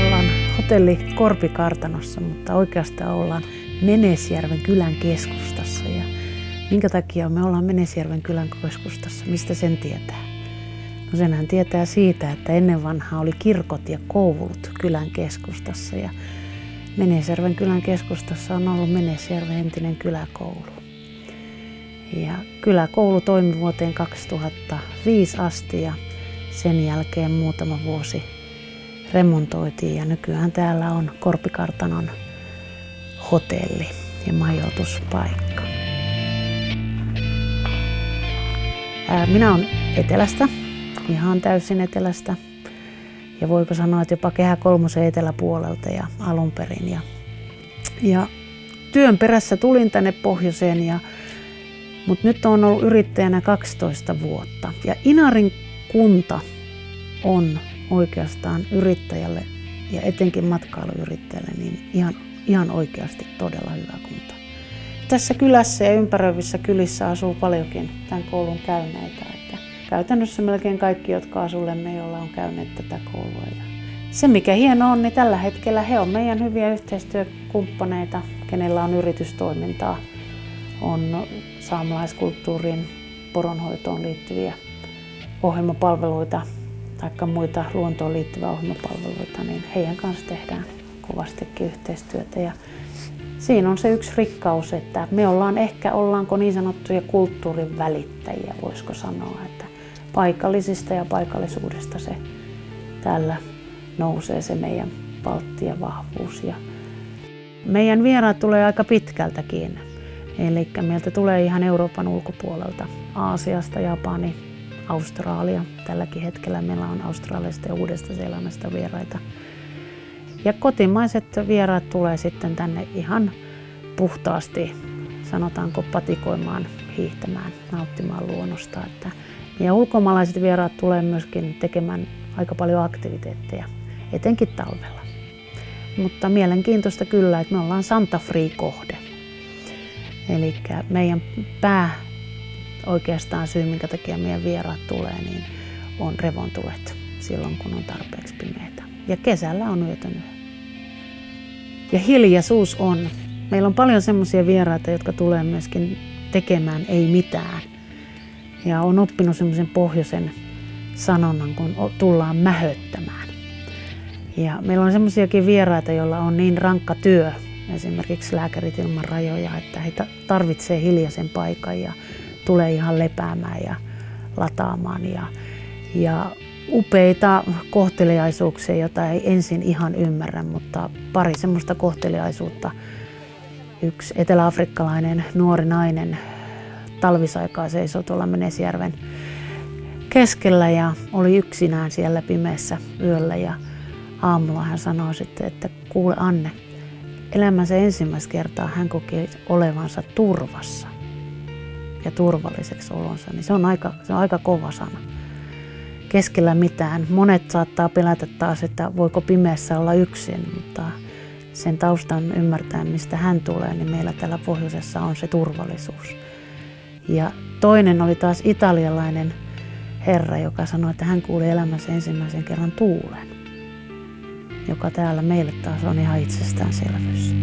Ollaan hotelli Korpikartanossa, mutta oikeastaan ollaan Menesjärven kylän keskustassa. Ja minkä takia me ollaan Menesjärven kylän keskustassa? Mistä sen tietää? No senhän tietää siitä, että ennen vanhaa oli kirkot ja koulut kylän keskustassa. Ja Menesjärven kylän keskustassa on ollut Menesjärven entinen kyläkoulu. Ja kyläkoulu toimi vuoteen 2005 asti ja sen jälkeen muutama vuosi remontoitiin ja nykyään täällä on Korpikartanon hotelli ja majoituspaikka. Minä olen etelästä, ihan täysin etelästä ja voiko sanoa, että jopa Kehä kolmosen eteläpuolelta ja alun perin. Ja työn perässä tulin tänne pohjoiseen, mutta nyt olen ollut yrittäjänä 12 vuotta ja Inarin kunta on oikeastaan yrittäjälle ja etenkin matkailuyrittäjälle niin ihan oikeasti todella hyvä kunta. Tässä kylässä ja ympäröivissä kylissä asuu paljonkin tämän koulun käyneitä. Että käytännössä melkein kaikki, jotka asuu Lemmenjoella, on käyneet tätä koulua. Ja se mikä hienoa on, niin tällä hetkellä he on meidän hyviä yhteistyökumppaneita, kenellä on yritystoimintaa, on saamelaiskulttuuriin, poronhoitoon liittyviä ohjelmapalveluita tai muita luontoon liittyviä ohjelmapalveluita, niin heidän kanssa tehdään kovastikin yhteistyötä. Ja siinä on se yksi rikkaus, että me ollaanko niin sanottuja kulttuurin välittäjiä, voisiko sanoa, että paikallisista ja paikallisuudesta se täällä nousee se meidän valtti ja vahvuus. Ja meidän vieraat tulee aika pitkältäkin, eli meiltä tulee ihan Euroopan ulkopuolelta, Aasiasta, Japani, Australia. Tälläkin hetkellä meillä on Australiasta ja Uudesta-Seelannasta vieraita. Ja kotimaiset vieraat tulee sitten tänne ihan puhtaasti, sanotaanko patikoimaan, hiihtämään, nauttimaan luonnosta. Ja ulkomaalaiset vieraat tulee myöskin tekemään aika paljon aktiviteetteja, etenkin talvella. Mutta mielenkiintoista kyllä, että me ollaan Santa Free-kohde. Eli meidän oikeastaan syy, minkä takia meidän vieraat tulee, niin on revontulet silloin, kun on tarpeeksi pimeätä. Ja kesällä on yötön yö. Ja hiljaisuus on. Meillä on paljon semmoisia vieraita, jotka tulee myöskin tekemään ei mitään. Ja on oppinut semmoisen pohjoisen sanonnan, kun tullaan mähöttämään. Ja meillä on semmoisiakin vieraita, joilla on niin rankka työ, esimerkiksi Lääkärit ilman rajoja, että he tarvitsee hiljaisen paikan ja tulee ihan lepäämään ja lataamaan. Ja upeita kohteliaisuuksia, joita ei ensin ihan ymmärrä, mutta pari semmoista kohteliaisuutta. Yksi eteläafrikkalainen nuori nainen talvisaikaa seisoi tuolla Menesjärven keskellä ja oli yksinään siellä pimeässä yöllä. Ja aamulla hän sanoi sitten, että kuule Anne, elämänsä ensimmäistä kertaa hän koki olevansa turvassa ja turvalliseksi olonsa, niin se on aika kova sana. Keskellä mitään. Monet saattaa pelätä taas, että voiko pimeässä olla yksin, mutta sen taustan ymmärtäen, mistä hän tulee, niin meillä täällä pohjoisessa on se turvallisuus. Ja toinen oli taas italialainen herra, joka sanoi, että hän kuuli elämänsä ensimmäisen kerran tuulen, joka täällä meille taas on ihan itsestäänselvyys.